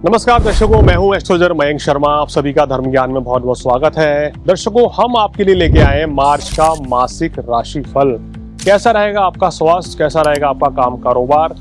नमस्कार दर्शकों, मैं हूं एस्ट्रोलॉजर मयंक शर्मा। आप सभी का धर्म ज्ञान में बहुत बहुत स्वागत है। दर्शकों, हम आपके लिए लेके आए हैं मार्च का मासिक राशि फल। कैसा रहेगा आपका स्वास्थ्य, कैसा रहेगा आपका काम कारोबार,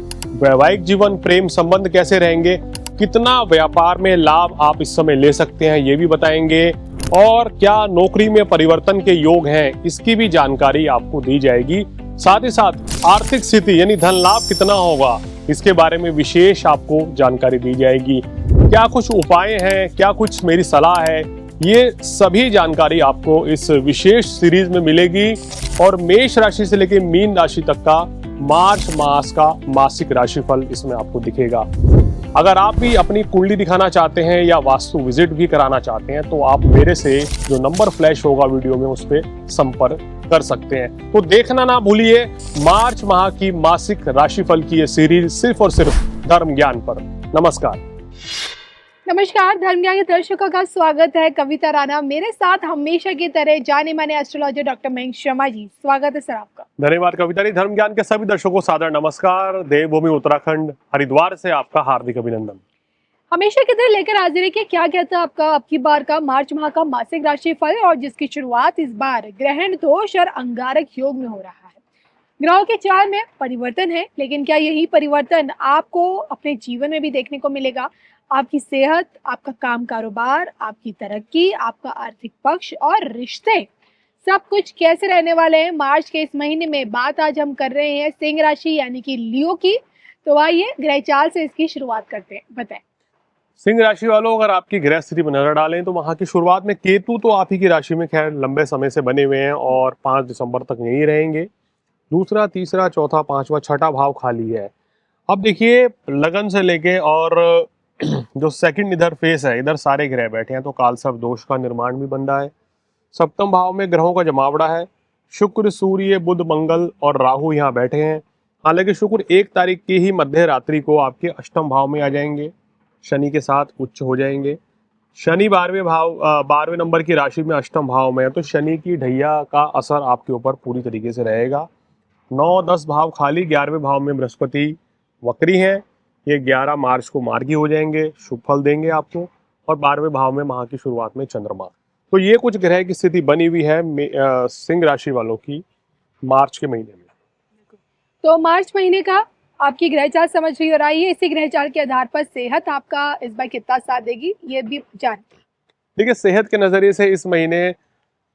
वैवाहिक जीवन, प्रेम संबंध कैसे रहेंगे, कितना व्यापार में लाभ आप इस समय ले सकते हैं ये भी बताएंगे, और क्या नौकरी में परिवर्तन के योग हैं इसकी भी जानकारी आपको दी जाएगी। साथ ही साथ आर्थिक स्थिति यानी धन लाभ कितना होगा इसके बारे में विशेष आपको जानकारी दी जाएगी। क्या कुछ उपाय हैं, क्या कुछ मेरी सलाह है, ये सभी जानकारी आपको इस विशेष सीरीज में मिलेगी। और मेष राशि से लेकर मीन राशि तक का मार्च मास का मासिक राशिफल इसमें आपको दिखेगा। अगर आप भी अपनी कुंडली दिखाना चाहते हैं या वास्तु विजिट भी कराना चाहते हैं तो आप मेरे से जो नंबर फ्लैश होगा वीडियो में उस पर संपर्क कर सकते हैं। तो देखना ना भूलिए मार्च माह की मासिक राशिफल की ये सीरीज सिर्फ और सिर्फ धर्म ज्ञान पर। नमस्कार। नमस्कार, धर्म ज्ञान के दर्शकों का स्वागत है। कविता राणा मेरे साथ हमेशा की तरह जाने माने एस्ट्रोलॉजर डॉक्टर मयंक शर्मा जी। स्वागत है सर आपका। धन्यवाद कविता जी। धर्म ज्ञान के सभी दर्शकों को सादर नमस्कार। देवभूमि उत्तराखंड हरिद्वार से आपका हार्दिक अभिनंदन। हमेशा की तरह लेकर हाजिर है कि क्या कहता है आपका अब की बार का मार्च माह का मासिक राशि फल, और जिसकी शुरुआत इस बार ग्रहण दोष और अंगारक योग में हो रहा है। ग्रहों के चाल में परिवर्तन है, लेकिन क्या यही परिवर्तन आपको अपने जीवन में भी देखने को मिलेगा? आपकी सेहत, आपका काम कारोबार, आपकी तरक्की, आपका आर्थिक पक्ष और रिश्ते, सब कुछ कैसे रहने वाले हैं मार्च के इस महीने में? बात आज हम कर रहे हैं सिंह राशि यानी कि लियो की। तो आइए ग्रह चाल से इसकी शुरुआत करते हैं। बताएं। सिंह राशि वालों, अगर आपकी ग्रह स्थिति पर नजर डालें तो वहां की शुरुआत में केतु तो आप ही की राशि में खैर लंबे समय से बने हुए हैं और 5 दिसंबर तक यही रहेंगे। दूसरा, तीसरा, चौथा, पांचवा, छठा भाव खाली है। अब देखिए, लगन से लेके और जो सेकंड इधर फेस है, इधर सारे ग्रह बैठे हैं तो कालसर्प दोष का निर्माण भी बन रहा है। सप्तम भाव में ग्रहों का जमावड़ा है। शुक्र, सूर्य, बुध, मंगल और राहु यहाँ बैठे हैं। हालांकि शुक्र 1 तारीख की ही मध्य रात्रि को आपके अष्टम भाव में आ जाएंगे, शनि के साथ उच्च हो जाएंगे। शनि 12वें नंबर की राशि में अष्टम भाव में है, तो शनि की ढैया का असर आपके ऊपर पूरी तरीके से रहेगा। 9-10 भाव खाली। 11वें भाव में बृहस्पति वक्री है, ये 11 मार्च को मार्गी हो जाएंगे, शुभ फल देंगे आपको। और 12वें भाव में माह की शुरुआत में चंद्रमा। तो ये कुछ ग्रह की स्थिति बनी हुई है सिंह राशि वालों की मार्च के महीने में। तो मार्च महीने का आपकी ग्रह चाल समझ रही हो रही है, इसी ग्रह चाल के आधार पर सेहत आपका इस बार कितना साथ देगी ये भी जानते हैं। देखिए, सेहत के नज़रिए से इस महीने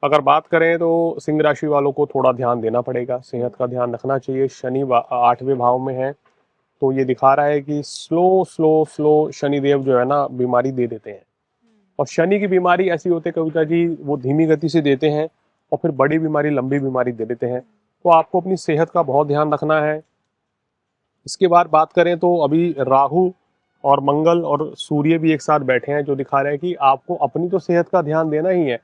अगर बात करें तो सिंह राशि वालों को थोड़ा ध्यान देना पड़ेगा, सेहत का ध्यान रखना चाहिए। शनि 8वें भाव में है तो ये दिखा रहा है कि स्लो स्लो स्लो शनिदेव जो है ना बीमारी दे देते हैं। और शनि की बीमारी ऐसी होती है कविता जी, वो धीमी गति से देते हैं और फिर बड़ी बीमारी, लंबी बीमारी दे देते हैं। तो आपको अपनी सेहत का बहुत ध्यान रखना है। इसके बाद बात करें तो अभी राहु और मंगल और सूर्य भी एक साथ बैठे हैं, जो दिखा रहे हैं कि आपको अपनी तो सेहत का ध्यान देना ही है,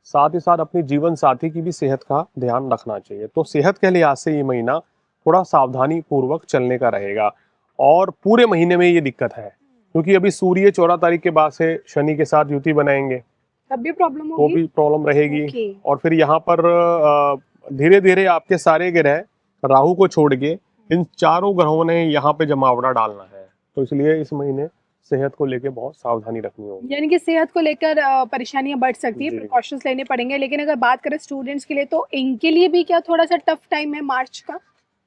साथ ही साथ अपनी जीवन साथी की भी सेहत का ध्यान रखना चाहिए। तो सेहत के लिहाज से ये महीना थोड़ा सावधानी पूर्वक चलने का रहेगा। और पूरे महीने में ये दिक्कत है क्योंकि अभी सूर्य 14 तारीख के बाद से शनि के साथ युति बनाएंगे, तब भी प्रॉब्लम तो होगी। भी प्रॉब्लम रहेगी। ओके। और फिर यहाँ पर धीरे धीरे आपके सारे ग्रह राहु को छोड़ के इन चारों ग्रहों ने यहाँ पे जमावड़ा डालना है, तो इसलिए इस महीने सेहत को लेके बहुत सावधानी रखनी होगी। यानी कि सेहत को लेकर परेशानियां बढ़ सकती है, जी। प्रिकॉशंस लेने पड़ेंगे। लेकिन अगर बात करें स्टूडेंट्स के लिए, तो इनके लिए भी क्या थोड़ा सा टफ टाइम है मार्च का?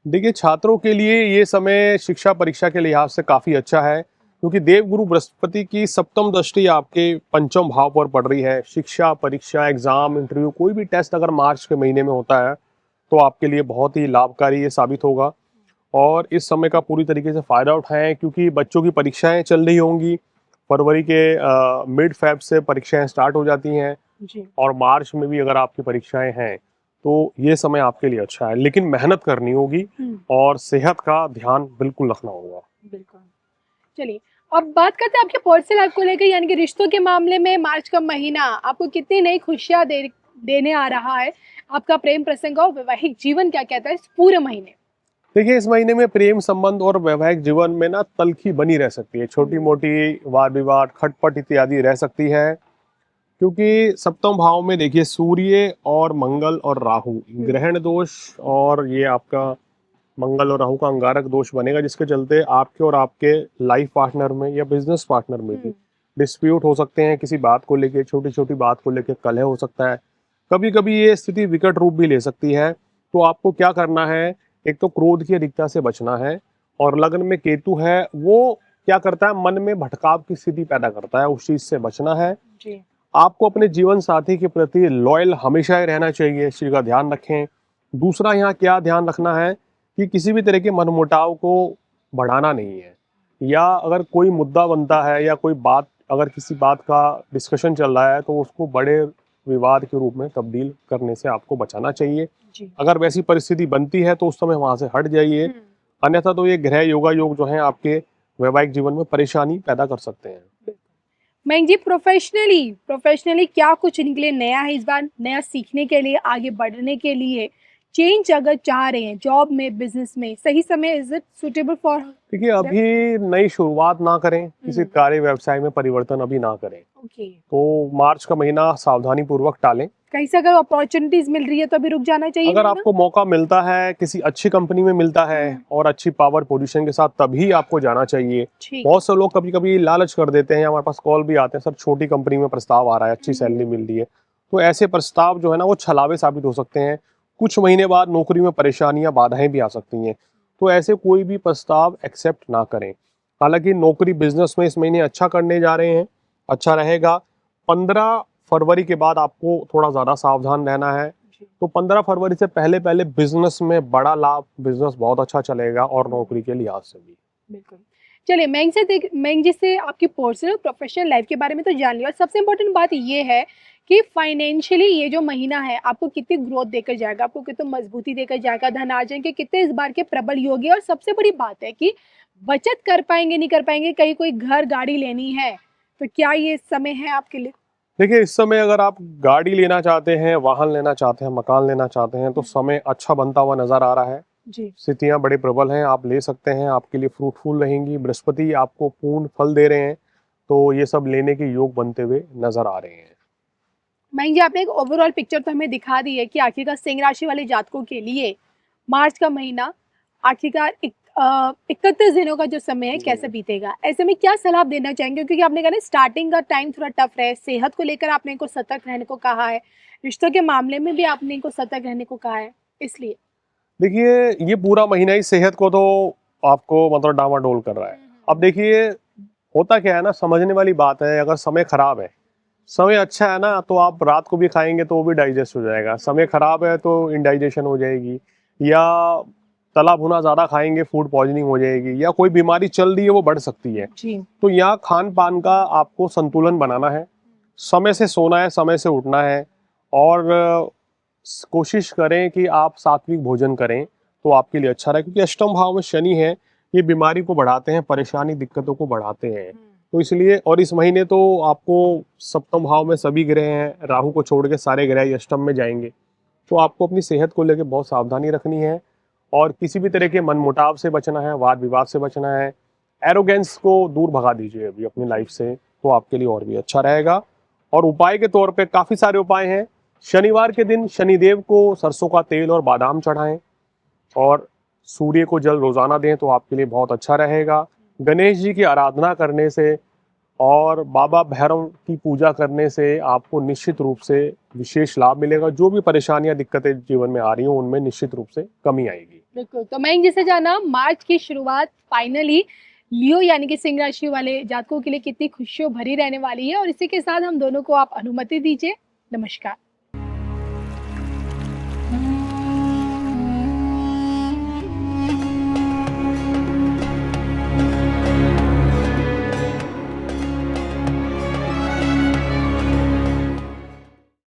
देखिए, छात्रों के लिए ये समय शिक्षा परीक्षा के लिहाज से काफी अच्छा है क्योंकि देवगुरु बृहस्पति की सप्तम दृष्टि आपके पंचम भाव पर पड़ रही है। शिक्षा परीक्षा, एग्जाम, इंटरव्यू, कोई भी टेस्ट अगर मार्च के महीने में होता है तो आपके लिए बहुत ही लाभकारी ये साबित होगा। और इस समय का पूरी तरीके से फायदा उठाएं क्योंकि बच्चों की परीक्षाएं चल रही होंगी। फरवरी के मिड फेब से परीक्षाएं स्टार्ट हो जाती हैं जी। और मार्च में भी अगर आपकी परीक्षाएं हैं तो ये समय आपके लिए अच्छा है, लेकिन मेहनत करनी होगी और सेहत का ध्यान बिल्कुल रखना होगा। बिल्कुल। चलिए, अब बात करते हैं आपके पर्सनल लाइफ को लेकर, यानी कि रिश्तों के मामले में मार्च का महीना आपको कितनी नई खुशियां देने आ रहा है? आपका प्रेम प्रसंग और वैवाहिक जीवन क्या कहता है इस पूरे महीने? देखिए, इस महीने में प्रेम संबंध और वैवाहिक जीवन में ना तल्खी बनी रह सकती है, छोटी मोटी वाद विवाद, खटपट इत्यादि रह सकती है क्योंकि सप्तम भाव में देखिए सूर्य और मंगल और राहु, ग्रहण दोष और ये आपका मंगल और राहु का अंगारक दोष बनेगा, जिसके चलते आपके और आपके लाइफ पार्टनर में या बिजनेस पार्टनर में भी डिस्प्यूट हो सकते हैं। किसी बात को लेके, छोटी छोटी बात को लेके कलह हो सकता है। कभी कभी ये स्थिति विकट रूप भी ले सकती है। तो आपको क्या करना है, एक तो क्रोध की अधिकता से बचना है, और लग्न में केतु है, वो क्या करता है, मन में भटकाव की स्थिति पैदा करता है, उस चीज से बचना है। जी। आपको अपने जीवन साथी के प्रति लॉयल हमेशा ही रहना चाहिए, इस चीज का ध्यान रखें। दूसरा यहाँ क्या ध्यान रखना है कि किसी भी तरह के मनमुटाव को बढ़ाना नहीं है, या अगर कोई मुद्दा बनता है या कोई बात, अगर किसी बात का डिस्कशन चल रहा है, तो उसको बड़े विवाद के रूप में तब्दील करने से आपको बचाना चाहिए। जी। अगर वैसी परिस्थिति बनती है तो उस समय वहां से हट जाइए, अन्यथा तो ये ग्रह योगा योग जो है आपके वैवाहिक जीवन में परेशानी पैदा कर सकते हैं। मयंक जी, प्रोफेशनली क्या कुछ निकले नया है इस बार, नया सीखने के लिए, आगे बढ़ने के लिए, चेंज अगर चाह रहे हैं जॉब में, बिजनेस में, सही समय इज इट सुटेबल फॉर? देखिए, अभी नई शुरुआत ना करें, किसी कार्य व्यवसाय में परिवर्तन अभी ना करें। ओके। तो मार्च का महीना सावधानी पूर्वक टालें। कहीं से अगर अपॉर्चुनिटीज मिल रही है तो अभी रुक जाना चाहिए? अगर आपको मौका मिलता है, किसी अच्छी कंपनी में मिलता है और अच्छी पावर पोजीशन के साथ, तभी आपको जाना चाहिए। ठीक। बहुत से लोग कभी कभी लालच कर देते हैं, हमारे पास कॉल भी आते हैं, सर छोटी कंपनी में प्रस्ताव आ रहा है, अच्छी सैलरी मिल रही है। तो ऐसे प्रस्ताव जो है ना, वो छलावे साबित हो सकते हैं। कुछ महीने बाद नौकरी में परेशानियां, बाधाएं भी आ सकती हैं। तो ऐसे कोई भी प्रस्ताव एक्सेप्ट ना करें। हालांकि नौकरी बिजनेस में इस महीने अच्छा करने जा रहे हैं, अच्छा रहेगा। 15 फरवरी के बाद आपको थोड़ा ज़्यादा सावधान रहना है। तो 15 फरवरी से पहले पहले बिजनेस में बड़ा लाभ, बिजनेस बहुत अच्छा चलेगा, और नौकरी के लिहाज से भी। बिल्कुल। चलिए, मयंक जी से आपकी पर्सनल प्रोफेशनल लाइफ के बारे में तो जान लिया, और सबसे इम्पोर्टेंट बात ये है कि फाइनेंशियली ये जो महीना है आपको कितनी ग्रोथ देकर जाएगा, आपको कितनी मजबूती देकर जाएगा, धनार्जन के कितने इस बार के प्रबल योग है। और सबसे बड़ी बात है कि बचत कर पाएंगे नहीं कर पाएंगे, कहीं कोई घर गाड़ी लेनी है तो क्या ये समय है आपके लिए? देखिए, इस समय अगर आप गाड़ी लेना चाहते हैं, वाहन लेना चाहते हैं, मकान लेना चाहते हैं, तो समय अच्छा बनता हुआ नजर आ रहा है। जी। स्थितियां बड़े प्रबल हैं, आप ले सकते हैं, आपके लिए फ्रूटफुल रहेंगी। बृहस्पति आपको पूर्ण फल दे रहे हैं, तो ये सब लेने के योग बनते हुए नजर आ रहे हैं। मयंक जी, आपने एक ओवरऑल पिक्चर तो हमें दिखा दी है कि आखिरकार सिंह राशि वाले जातकों के लिए मार्च का महीना आखिरकार 31 दिनों का जो समय है कैसे बीतेगा। ऐसे में क्या सलाह देना चाहेंगे, क्योंकि आपने कहा ना स्टार्टिंग का टाइम थोड़ा टफ रहे, सेहत को लेकर आपने इनको सतर्क रहने को कहा है, रिश्तों के मामले में भी आपने इनको सतर्क रहने को कहा है, इसलिए? देखिए, ये पूरा महीना ही सेहत को तो आपको मतलब डामाडोल कर रहा है। अब देखिए, होता क्या है ना, समझने वाली बात है। अगर समय खराब है, समय अच्छा है ना, तो आप रात को भी खाएंगे तो वो भी डाइजेस्ट हो जाएगा। समय खराब है तो इंडाइजेशन हो जाएगी, या तला भुना ज़्यादा खाएंगे, फूड पॉइजनिंग हो जाएगी, या कोई बीमारी चल रही है वो बढ़ सकती है। जी। तो यहाँ खान पान का आपको संतुलन बनाना है, समय से सोना है, समय से उठना है, और कोशिश करें कि आप सात्विक भोजन करें, तो आपके लिए अच्छा रहे। क्योंकि अष्टम भाव में शनि है, ये बीमारी को बढ़ाते हैं, परेशानी दिक्कतों को बढ़ाते हैं। तो इसलिए, और इस महीने तो आपको सप्तम भाव में सभी ग्रह हैं, राहु को छोड़ के सारे ग्रह ही अष्टम में जाएंगे। तो आपको अपनी सेहत को लेकर बहुत सावधानी रखनी है, और किसी भी तरह के मनमुटाव से बचना है, वाद विवाद से बचना है। एरोगेंस को दूर भगा दीजिए अभी अपनी लाइफ से, तो आपके लिए और भी अच्छा रहेगा। और उपाय के तौर पे काफ़ी सारे उपाय हैं। शनिवार के दिन शनिदेव को सरसों का तेल और बादाम चढ़ाएं, और सूर्य को जल रोजाना दें, तो आपके लिए बहुत अच्छा रहेगा। गणेश जी की आराधना करने से और बाबा भैरव की पूजा करने से आपको निश्चित रूप से विशेष लाभ मिलेगा। जो भी परेशानियां, दिक्कतें जीवन में आ रही हो, उनमें निश्चित रूप से कमी आएगी। बिल्कुल। तो मयंक जी से जाना मार्च की शुरुआत फाइनली लियो यानी कि सिंह राशि वाले जातकों के लिए कितनी खुशियों भरी रहने वाली है, और इसी के साथ हम दोनों को आप अनुमति दीजिए। नमस्कार।